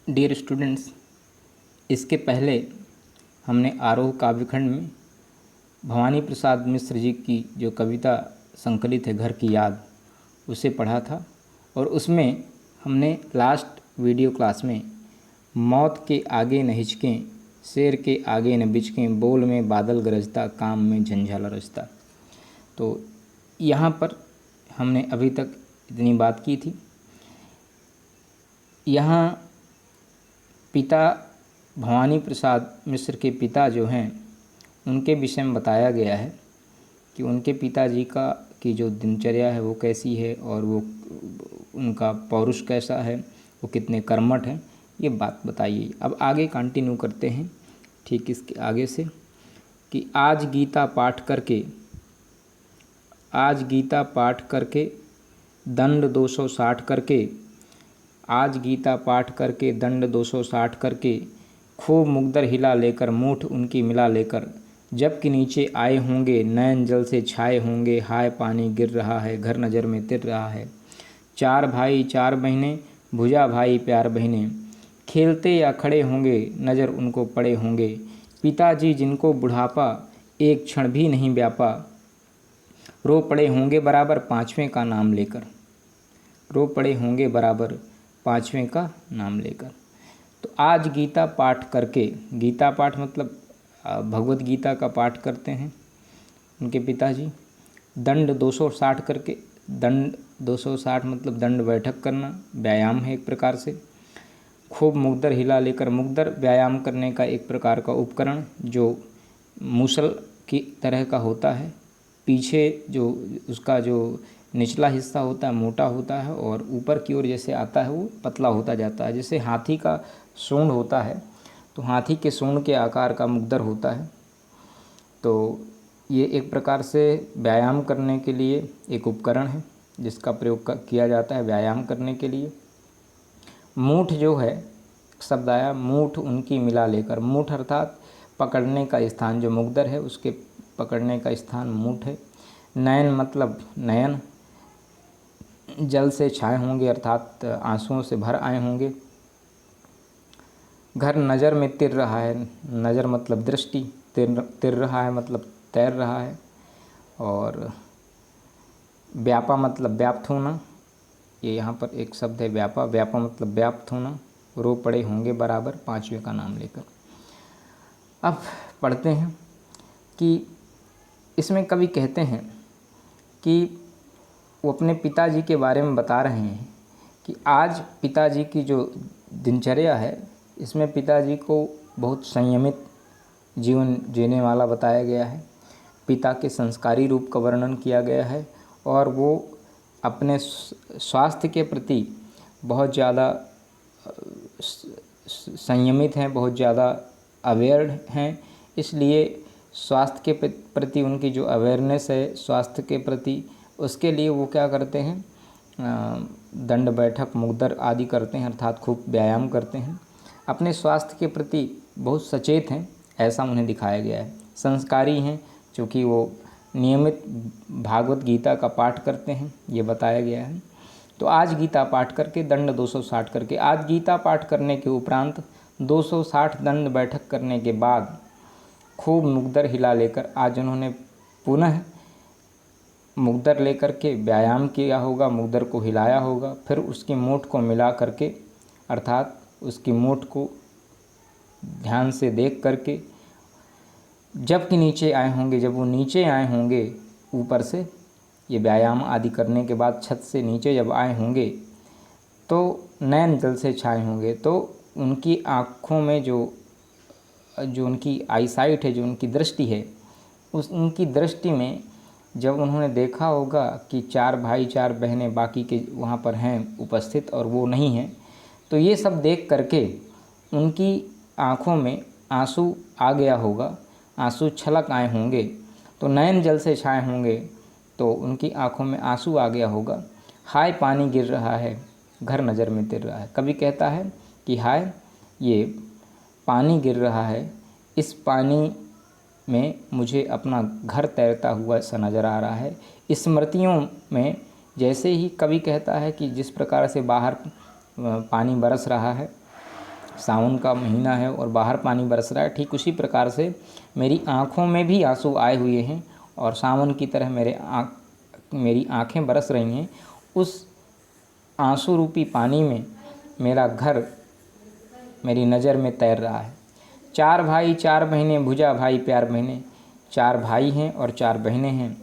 Dear students, इसके पहले हमने आरोह काव्यखंड में भवानी प्रसाद मिश्र जी की जो कविता संकलित है घर की याद, उसे पढ़ा था। और उसमें हमने लास्ट वीडियो क्लास में मौत के आगे न हिचकें, शेर के आगे न बिचकें, बोल में बादल गरजता, काम में झंझाला रजता। तो यहाँ पर हमने अभी तक इतनी बात की थी। यहाँ पिता भवानी प्रसाद मिश्र के पिता जो हैं उनके विषय में बताया गया है कि उनके पिताजी की जो दिनचर्या है वो कैसी है और वो उनका पौरुष कैसा है, वो कितने कर्मठ हैं, ये बात बताइए। अब आगे कंटिन्यू करते हैं ठीक इसके आगे से कि आज गीता पाठ करके दंड 260 करके, आज गीता पाठ करके दंड 260 करके, खूब मुकद्दर हिला लेकर मूठ उनकी मिला लेकर, जबकि नीचे आए होंगे नयन जल से छाए होंगे, हाय पानी गिर रहा है घर नज़र में तिर रहा है। चार भाई चार बहनें, भुजा भाई प्यार बहनें, खेलते या खड़े होंगे नज़र उनको पड़े होंगे। पिताजी जिनको बुढ़ापा एक क्षण भी नहीं व्यापा, रो पड़े होंगे बराबर पाँचवें का नाम लेकर, रो पड़े होंगे बराबर पाँचवें का नाम लेकर। तो आज गीता पाठ करके, गीता पाठ मतलब भगवत गीता का पाठ करते हैं उनके पिताजी। दंड 260 करके, दंड 260 मतलब दंड बैठक करना, व्यायाम है एक प्रकार से। खूब मुकद्दर हिला लेकर, मुकद्दर व्यायाम करने का एक प्रकार का उपकरण जो मूसल की तरह का होता है। पीछे जो उसका जो निचला हिस्सा होता है मोटा होता है और ऊपर की ओर जैसे आता है वो पतला होता जाता है। जैसे हाथी का सूंड होता है तो हाथी के सूंड के आकार का मुकद्दर होता है। तो ये एक प्रकार से व्यायाम करने के लिए एक उपकरण है जिसका प्रयोग किया जाता है व्यायाम करने के लिए। मूठ जो है शब्द आया, मूठ उनकी मिला लेकर, मूठ अर्थात पकड़ने का स्थान, जो मुकद्दर है उसके पकड़ने का स्थान मूठ है। नयन मतलब नयन, जल से छाए होंगे अर्थात आंसुओं से भर आए होंगे। घर नज़र में तिर रहा है, नज़र मतलब दृष्टि, तिर रहा है मतलब तैर रहा है। और व्यापा मतलब व्याप्त होना, ये यहाँ पर एक शब्द है व्यापा, व्यापा मतलब व्याप्त होना। रो पड़े होंगे बराबर पाँचवें का नाम लेकर। अब पढ़ते हैं कि इसमें कवि कहते हैं कि वो अपने पिताजी के बारे में बता रहे हैं कि आज पिताजी की जो दिनचर्या है इसमें पिताजी को बहुत संयमित जीवन जीने वाला बताया गया है। पिता के संस्कारी रूप का वर्णन किया गया है और वो अपने स्वास्थ्य के प्रति बहुत ज़्यादा संयमित हैं, बहुत ज़्यादा अवेयर हैं। इसलिए स्वास्थ्य के प्रति उनकी जो अवेयरनेस है स्वास्थ्य के प्रति, उसके लिए वो क्या करते हैं, दंड बैठक मुकद्दर आदि करते हैं अर्थात खूब व्यायाम करते हैं। अपने स्वास्थ्य के प्रति बहुत सचेत हैं ऐसा उन्हें दिखाया गया है। संस्कारी हैं क्योंकि वो नियमित भागवत गीता का पाठ करते हैं, ये बताया गया है। तो आज गीता पाठ करके दंड 260 करके, आज गीता पाठ करने के उपरांत 260 दंड बैठक करने के बाद खूब मुकद्दर हिला लेकर, आज उन्होंने पुनः मुकद्दर लेकर के व्यायाम किया होगा, मुकद्दर को हिलाया होगा, फिर उसकी मूठ को मिला करके अर्थात उसकी मूठ को ध्यान से देख करके, जबकि नीचे आए होंगे, जब वो नीचे आए होंगे ऊपर से ये व्यायाम आदि करने के बाद छत से नीचे जब आए होंगे तो नयन जल से छाए होंगे। तो उनकी आँखों में जो उनकी आईसाइट है, जो उनकी दृष्टि है, उनकी दृष्टि में जब उन्होंने देखा होगा कि चार भाई चार बहनें बाकी के वहाँ पर हैं उपस्थित और वो नहीं हैं, तो ये सब देख करके उनकी आँखों में आंसू आ गया होगा, आंसू छलक आए होंगे। तो नयन जल से छाए होंगे तो उनकी आँखों में आंसू आ गया होगा। हाय पानी गिर रहा है घर नज़र में तिर रहा है। कवि कहता है कि हाय ये पानी गिर रहा है, इस पानी में मुझे अपना घर तैरता हुआ सा नज़र आ रहा है। स्मृतियों में जैसे ही कवि कहता है कि जिस प्रकार से बाहर पानी बरस रहा है सावन का महीना है और बाहर पानी बरस रहा है, ठीक उसी प्रकार से मेरी आँखों में भी आंसू आए हुए हैं और सावन की तरह मेरी आँखें बरस रही हैं। उस आंसू रूपी पानी में मेरा घर मेरी नज़र में तैर रहा है। 4 भाई 4 बहनें, भुजा भाई प्यार बहनें। 4 भाई हैं और 4 बहनें हैं।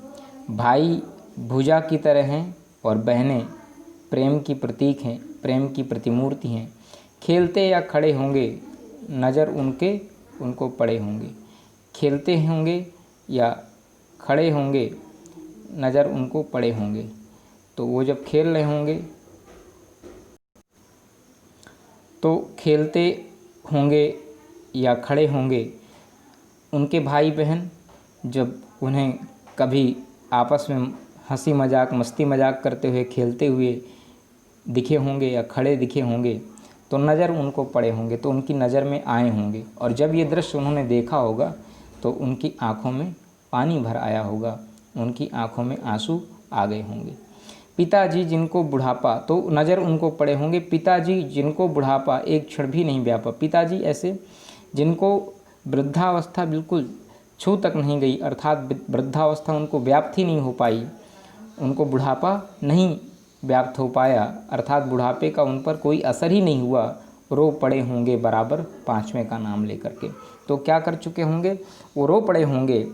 भाई भुजा की तरह हैं और बहनें प्रेम की प्रतीक हैं, प्रेम की प्रतिमूर्ति हैं। खेलते या खड़े होंगे नज़र उनको पड़े होंगे। खेलते होंगे या खड़े होंगे नज़र उनको पड़े होंगे। तो वो जब खेल रहे होंगे तो खेलते होंगे या खड़े होंगे उनके भाई बहन, जब उन्हें कभी आपस में हंसी मजाक मस्ती मजाक करते हुए खेलते हुए दिखे होंगे या खड़े दिखे होंगे तो नज़र उनको पड़े होंगे, तो उनकी नज़र में आए होंगे। और जब ये दृश्य उन्होंने देखा होगा तो उनकी आँखों में पानी भर आया होगा, उनकी आँखों में आंसू आ गए होंगे। पिताजी जिनको बुढ़ापा, तो नज़र उनको पड़े होंगे। पिताजी जिनको बुढ़ापा एक क्षण भी नहीं व्यापा। पिताजी ऐसे जिनको वृद्धावस्था बिल्कुल छू तक नहीं गई, अर्थात वृद्धावस्था उनको व्याप्त ही नहीं हो पाई, उनको बुढ़ापा नहीं व्याप्त हो पाया, अर्थात बुढ़ापे का उन पर कोई असर ही नहीं हुआ। रो पड़े होंगे बराबर 5वें का नाम लेकर के। तो क्या कर चुके होंगे? वो रो पड़े होंगे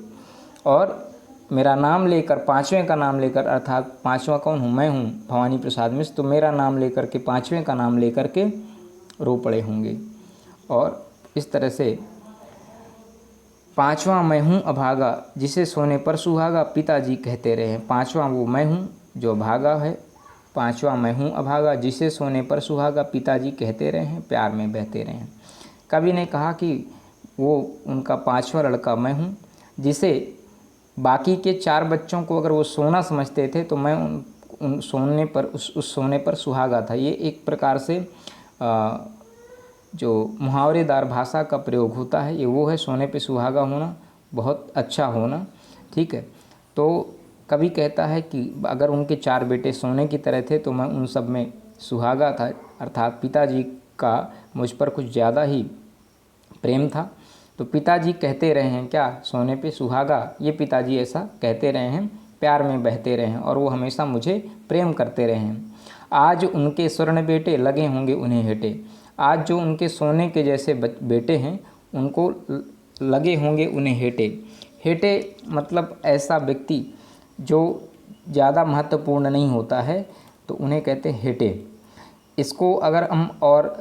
और मेरा नाम लेकर, 5वें का नाम लेकर, अर्थात 5वां कौन हूँ? मैं हूँ भवानी प्रसाद मिश्र। तो मेरा नाम लेकर के, 5वें का नाम लेकर के रो पड़े होंगे। और इस तरह से 5वां मैं हूँ अभागा जिसे सोने पर सुहागा, पिताजी कहते रहे। 5वां वो मैं हूँ जो अभागा है, 5वां मैं हूँ अभागा जिसे सोने पर सुहागा, पिताजी कहते रहे हैं, प्यार में बहते रहे हैं। कवि ने कहा कि वो उनका 5वां लड़का मैं हूँ, जिसे बाकी के 4 बच्चों को अगर वो सोना समझते थे तो मैं उन सोने पर, उस सोने पर सुहागा था। ये एक प्रकार से जो मुहावरेदार भाषा का प्रयोग होता है, ये वो है सोने पे सुहागा होना, बहुत अच्छा होना। ठीक है, तो कवि कहता है कि अगर उनके 4 बेटे सोने की तरह थे तो मैं उन सब में सुहागा था, अर्थात पिताजी का मुझ पर कुछ ज़्यादा ही प्रेम था। तो पिताजी कहते रहे हैं क्या? सोने पे सुहागा। ये पिताजी ऐसा कहते रहे हैं, प्यार में बहते रहे हैं और वो हमेशा मुझे प्रेम करते रहे हैं। आज उनके स्वर्ण बेटे लगे होंगे उन्हें हेटे। आज जो उनके सोने के जैसे बेटे हैं उनको लगे होंगे उन्हें हेटे। हेटे मतलब ऐसा व्यक्ति जो ज़्यादा महत्वपूर्ण नहीं होता है, तो उन्हें कहते हैं हेटे। इसको अगर हम और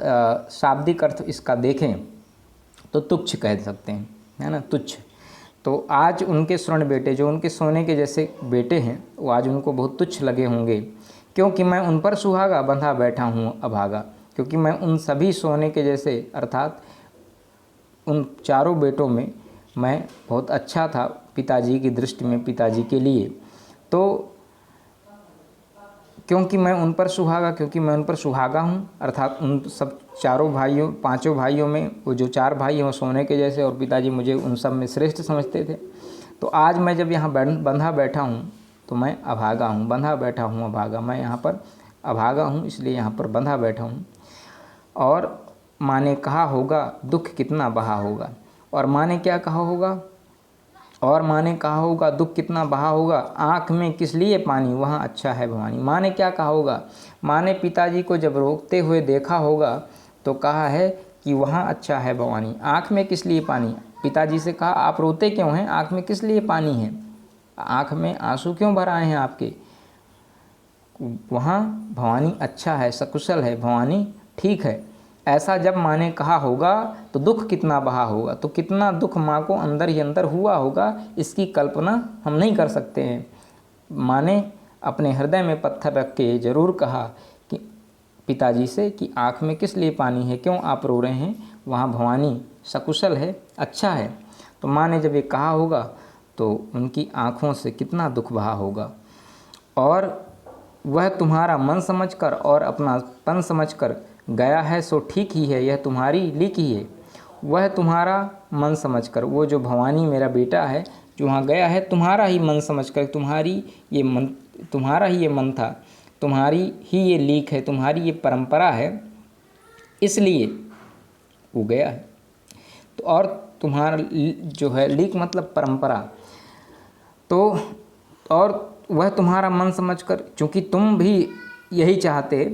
शाब्दिक अर्थ इसका देखें तो तुच्छ कह सकते हैं, है ना, तुच्छ। तो आज उनके स्वर्ण बेटे, जो उनके सोने के जैसे बेटे हैं, वो आज उनको बहुत तुच्छ लगे होंगे, क्योंकि मैं उन पर सुहागा बंधा बैठा हूँ अभागा। क्योंकि मैं उन सभी सोने के जैसे, अर्थात उन 4 बेटों में मैं बहुत अच्छा था पिताजी की दृष्टि में, पिताजी के लिए। तो क्योंकि मैं उन पर सुहागा, क्योंकि मैं उन पर सुहागा हूँ, अर्थात उन सब 4 भाइयों, 5 भाइयों में वो जो 4 भाई हैं वो सोने के जैसे और पिताजी मुझे उन सब में श्रेष्ठ समझते थे। तो आज मैं जब यहाँ बंधा बैठा हूँ तो मैं अभागा हूँ, बंधा बैठा हूँ अभागा। मैं यहाँ पर अभागा हूँ, इसलिए यहाँ पर बंधा बैठा हूँ। और माँ ने कहा होगा दुख कितना बहा होगा। और माँ ने क्या कहा होगा? और माँ ने कहा होगा दुख कितना बहा होगा, आँख में किस लिए पानी वहाँ अच्छा है भवानी। माँ ने क्या कहा होगा? माँ ने पिताजी को जब रोते हुए देखा होगा तो कहा है कि वहाँ अच्छा है भवानी। आँख में किस लिए पानी? पिताजी से कहा आप रोते क्यों हैं, आँख में किस लिए पानी है, आँख में आंसू क्यों भर आए हैं आपके? वहाँ भवानी अच्छा है, सकुशल है, भवानी ठीक है। ऐसा जब माँ ने कहा होगा तो दुख कितना बहा होगा। तो कितना दुख माँ को अंदर ही अंदर हुआ होगा, इसकी कल्पना हम नहीं कर सकते हैं। माँ ने अपने हृदय में पत्थर रख के ज़रूर कहा कि पिताजी से कि आँख में किस लिए पानी है, क्यों आप रो रहे हैं, वहाँ भवानी सकुशल है, अच्छा है। तो माँ ने जब ये कहा होगा तो उनकी आँखों से कितना दुख बहा होगा। और वह तुम्हारा मन समझकर और अपनापन समझकर गया है सो ठीक ही है, यह तुम्हारी लीक ही है। वह तुम्हारा मन समझकर, वो जो भवानी मेरा बेटा है जो वहाँ गया है तुम्हारा ही मन समझकर, तुम्हारा ही ये मन था, तुम्हारी ही ये लीक है, तुम्हारी ये परंपरा है, इसलिए वो गया है। तो और तुम्हारा जो है लीक मतलब परंपरा, तो और वह तुम्हारा मन समझकर, चूँकि तुम भी यही चाहते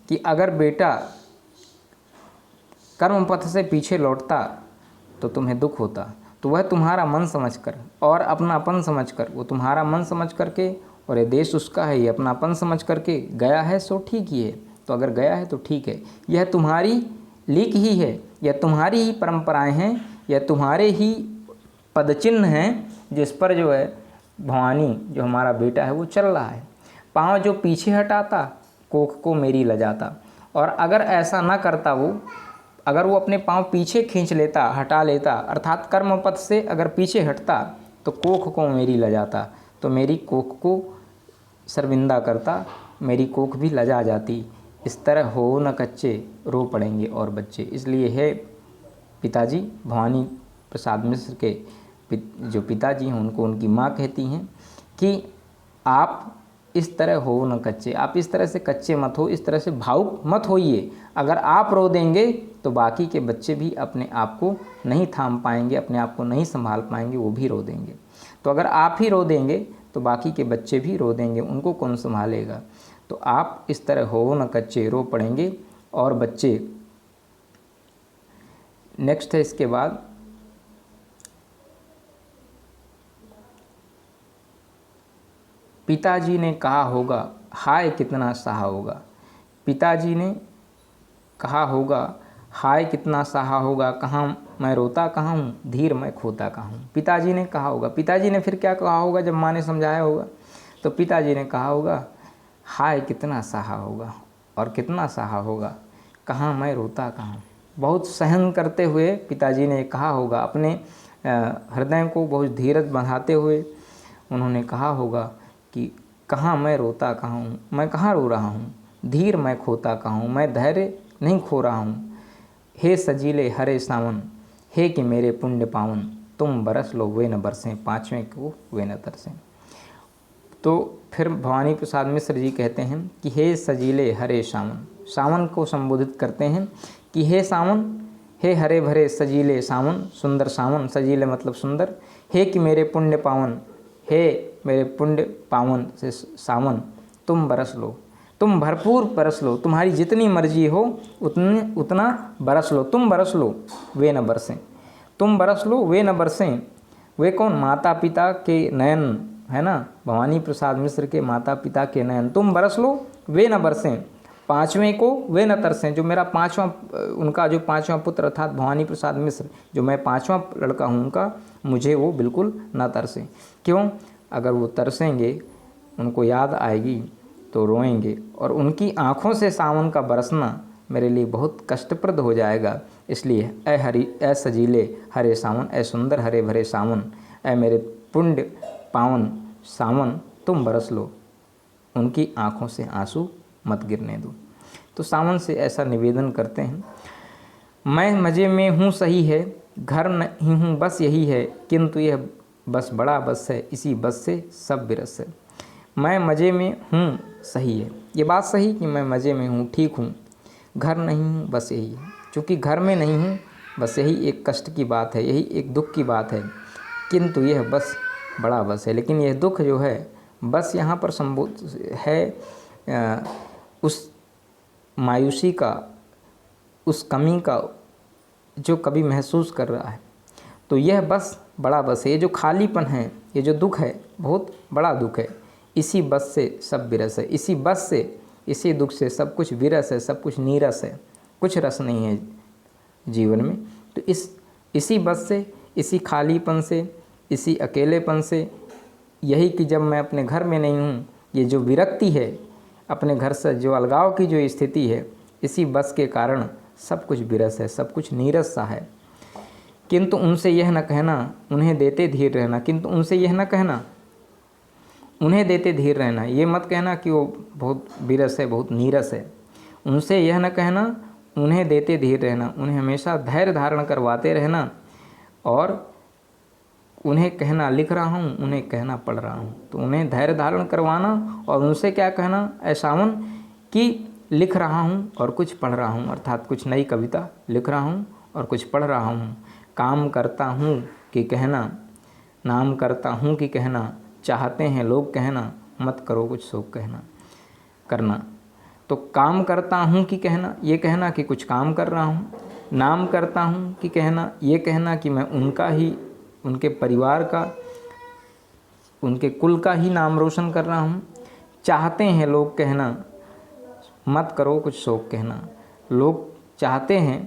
कि अगर बेटा कर्म पथ से पीछे लौटता तो तुम्हें दुख होता, तो वह तुम्हारा मन समझकर और अपनापन समझकर, वो तुम्हारा मन समझ करके और ये देश उसका है, ये अपनापन समझ करके गया है, सो ठीक ही है। तो अगर गया है तो ठीक है, यह तुम्हारी लीक ही है, यह तुम्हारी ही परंपराएं हैं, यह तुम्हारे ही पदचिन्ह हैं जिस पर जो है भवानी जो हमारा बेटा है वो चल रहा है। पाँव जो पीछे हटाता कोख को मेरी लजाता, और अगर ऐसा ना करता वो, अगर वो अपने पाँव पीछे खींच लेता, हटा लेता, अर्थात कर्म पथ से अगर पीछे हटता तो कोख को मेरी लजाता, तो मेरी कोख को शर्मिंदा करता, मेरी कोख भी लजा जाती। इस तरह हो न कच्चे रो पड़ेंगे और बच्चे। इसलिए है पिताजी, भवानी प्रसाद मिश्र के जो पिताजी हैं उनको उनकी माँ कहती हैं कि आप इस तरह हो न कच्चे, आप इस तरह से कच्चे मत हो, इस तरह से भावुक मत होइए। अगर आप रो देंगे तो बाकी के बच्चे भी अपने आप को नहीं थाम पाएंगे, अपने आप को नहीं संभाल पाएंगे, वो भी रो देंगे। तो अगर आप ही रो देंगे तो बाकी के बच्चे भी रो देंगे, उनको कौन संभालेगा। तो आप इस तरह हो न कच्चे रो पड़ेंगे और बच्चे। नेक्स्ट है इसके बाद, पिताजी ने कहा होगा हाय कितना सहा होगा। पिताजी ने कहा होगा हाय कितना सहा होगा, कहाँ मैं रोता कहाँ हूँ, धीर मैं खोता कहाँ हूँ। पिताजी ने कहा होगा, पिताजी ने फिर क्या कहा होगा जब माँ ने समझाया होगा, तो पिताजी ने कहा होगा हाय कितना सहा होगा और कितना सहा होगा, कहाँ मैं रोता कहाँ हूँ। बहुत सहन करते हुए पिताजी ने कहा होगा, अपने हृदय को बहुत धीरज बढ़ाते हुए उन्होंने कहा होगा कि कहाँ मैं रोता कहाँ हूँ, मैं कहाँ रो रहा हूँ, धीर मैं खोता कहाँ हूँ, मैं धैर्य नहीं खो रहा हूँ। हे सजीले हरे सावन, हे कि मेरे पुण्य पावन, तुम बरस लो वे न बरसें, पाँचवें को वे न तरसें। तो फिर भवानी प्रसाद मिश्र जी कहते हैं कि हे सजीले हरे सावन, सावन को संबोधित करते हैं कि हे सावन, हे हरे भरे सजीले सावन, सुंदर सावन, सजीले मतलब सुंदर, हे कि मेरे पुण्य पावन, हे मेरे पुण्य पावन से सावन, तुम बरस लो, तुम भरपूर बरस लो, तुम्हारी जितनी मर्जी हो उतना बरस लो, तुम बरस लो वे न बरसें, तुम बरस लो वे न बरसें। वे कौन, माता पिता के नयन, है ना, भवानी प्रसाद मिश्र के माता पिता के नयन, तुम बरस लो वे न बरसें, पाँचवें को वे न तरसें। जो मेरा पाँचवां, उनका जो पाँचवां पुत्र अर्थात भवानी प्रसाद मिश्र, जो मैं पाँचवां लड़का हूँ उनका, मुझे वो बिल्कुल न तरसें। क्यों, अगर वो तरसेंगे, उनको याद आएगी तो रोएंगे, और उनकी आँखों से सावन का बरसना मेरे लिए बहुत कष्टप्रद हो जाएगा। इसलिए ए सजीले हरे सावन, ए सुंदर हरे भरे सावन, ए मेरे पुण्य पावन सावन, तुम बरस लो, उनकी आँखों से आंसू मत गिरने दो। तो सावन से ऐसा निवेदन करते हैं, मैं मज़े में हूँ सही है, घर नहीं हूँ बस यही है, किंतु यह बस बड़ा बस है, इसी बस से सब बिरस है। मैं मज़े में हूँ सही है, ये बात सही कि मैं मज़े में हूँ, ठीक हूँ, घर नहीं हूँ बस यही है। चूँकि घर में नहीं हूँ, बस यही एक कष्ट की बात है, यही एक दुख की बात है, किंतु यह बस बड़ा बस है। लेकिन यह दुख जो है बस यहाँ पर संबोधित है उस मायूसी का, उस कमी का जो कभी महसूस कर रहा है। तो यह बस बड़ा बस है, ये जो खालीपन है, ये जो दुख है, बहुत बड़ा दुख है, इसी बस से सब विरस है, इसी बस से, इसी दुख से सब कुछ विरस है, सब कुछ नीरस है, कुछ रस नहीं है जीवन में। तो इसी बस से, इसी खालीपन से, इसी अकेलेपन से, यही कि जब मैं अपने घर में नहीं हूँ, ये जो विरक्ति है अपने घर से, जो अलगाव की जो स्थिति है, इसी बस के कारण सब कुछ विरस है, सब कुछ नीरस सा है। किंतु उनसे यह न कहना उन्हें देते धीर रहना, किंतु उनसे यह न कहना उन्हें देते धीर रहना, ये मत कहना कि वो बहुत विरस है, बहुत नीरस है। उनसे यह न कहना उन्हें देते धीर रहना, उन्हें हमेशा धैर्य धारण करवाते रहना, और उन्हें कहना लिख रहा हूँ, उन्हें कहना पढ़ रहा हूँ। तो उन्हें धैर्य धारण करवाना और उनसे क्या कहना, ऐसावन कि लिख रहा हूँ और कुछ पढ़ रहा हूँ, अर्थात कुछ नई कविता लिख रहा हूँ और कुछ पढ़ रहा हूँ। काम करता हूँ कि कहना, नाम करता हूँ कि कहना, चाहते हैं लोग कहना, मत करो कुछ शौक कहना करना। तो काम करता हूँ कि कहना, ये कहना कि कुछ काम कर रहा हूँ। नाम करता हूँ कि कहना, ये कहना कि मैं उनका ही, उनके परिवार का, उनके कुल का ही नाम रोशन कर रहा हूँ। चाहते हैं लोग कहना, मत करो कुछ शौक कहना। लोग चाहते हैं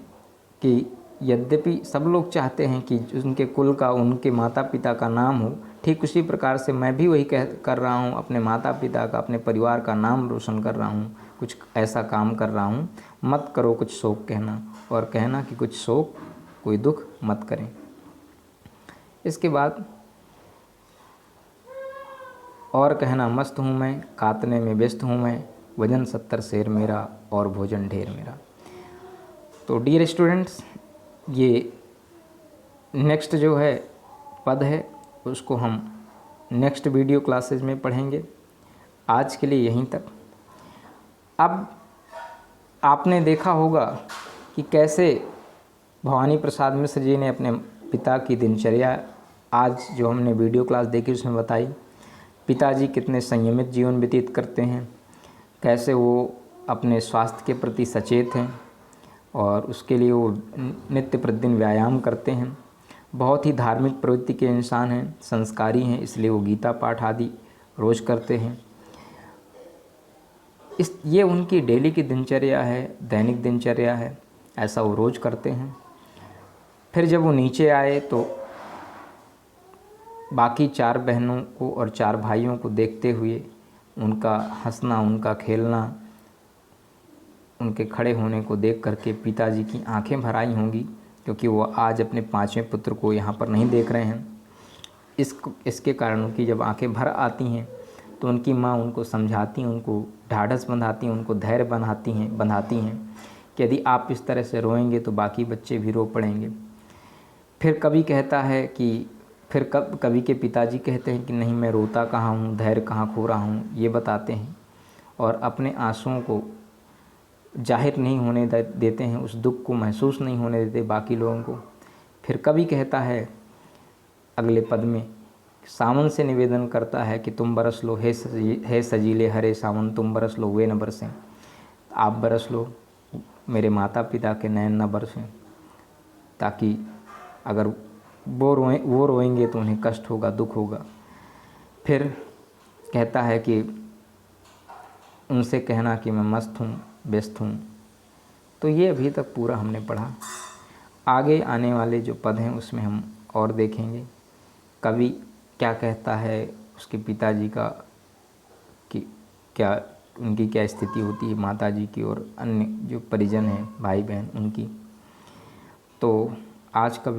कि, यद्यपि सब लोग चाहते हैं कि उनके कुल का, उनके माता पिता का नाम हो, ठीक उसी प्रकार से मैं भी वही कर रहा हूँ, अपने माता पिता का, अपने परिवार का नाम रोशन कर रहा हूँ, कुछ ऐसा काम कर रहा हूँ। मत करो कुछ शौक कहना, और कहना कि कुछ शौक, कोई दुख मत करें। इसके बाद और कहना, मस्त हूँ मैं, कातने में व्यस्त हूँ मैं, वजन 70 शेर मेरा और भोजन ढेर मेरा। तो डियर स्टूडेंट्स, ये नेक्स्ट जो है पद है, उसको हम नेक्स्ट वीडियो क्लासेज में पढ़ेंगे। आज के लिए यहीं तक। अब आपने देखा होगा कि कैसे भवानी प्रसाद मिश्र जी ने अपने पिता की दिनचर्या, आज जो हमने वीडियो क्लास देखी उसमें बताई। पिताजी कितने संयमित जीवन व्यतीत करते हैं, कैसे वो अपने स्वास्थ्य के प्रति सचेत हैं और उसके लिए वो नित्य प्रतिदिन व्यायाम करते हैं। बहुत ही धार्मिक प्रवृत्ति के इंसान हैं, संस्कारी हैं, इसलिए वो गीता पाठ आदि रोज़ करते हैं। ये उनकी डेली की दिनचर्या है, दैनिक दिनचर्या है, ऐसा वो रोज़ करते हैं। फिर जब वो नीचे आए तो बाकी 4 बहनों को और 4 भाइयों को देखते हुए उनका हंसना, उनका खेलना, उनके खड़े होने को देख करके पिताजी की आंखें भर आई होंगी, क्योंकि वो आज अपने 5वें पुत्र को यहाँ पर नहीं देख रहे हैं। इसके कारण उनकी जब आंखें भर आती हैं तो उनकी माँ उनको समझाती हैं, उनको ढाढ़स बंधाती हैं, उनको धैर्य बंधाती हैं कि यदि आप इस तरह से रोएंगे तो बाकी बच्चे भी रो पड़ेंगे। फिर कवि कहता है कि, फिर कवि के पिताजी कहते हैं कि नहीं, मैं रोता कहाँ हूँ, धैर्य कहाँ खो रहा हूँ, ये बताते हैं और अपने आंसुओं को जाहिर नहीं होने देते हैं, उस दुख को महसूस नहीं होने देते बाकी लोगों को। फिर कवि कहता है अगले पद में, सावन से निवेदन करता है कि तुम बरस लो, हे सजीले हरे सावन, तुम बरस लो वे न बरसें, आप बरस लो, मेरे माता पिता के नयन न बरसें, ताकि अगर वो रोएंगे तो उन्हें कष्ट होगा, दुख होगा। फिर कहता है कि उनसे कहना कि मैं मस्त हूँ, व्यस्त हूँ। तो ये अभी तक पूरा हमने पढ़ा। आगे आने वाले जो पद हैं उसमें हम और देखेंगे कवि क्या कहता है उसके पिताजी का, कि क्या उनकी क्या स्थिति होती है, माताजी की और अन्य जो परिजन हैं, भाई बहन, उनकी। तो आज का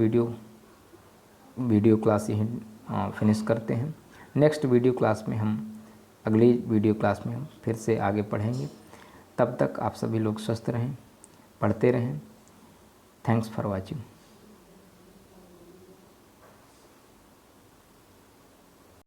वीडियो क्लास यहीं फिनिश करते हैं। नेक्स्ट वीडियो क्लास में हम, अगली वीडियो क्लास में हम फिर से आगे पढ़ेंगे। तब तक आप सभी लोग स्वस्थ रहें, पढ़ते रहें। Thanks for watching.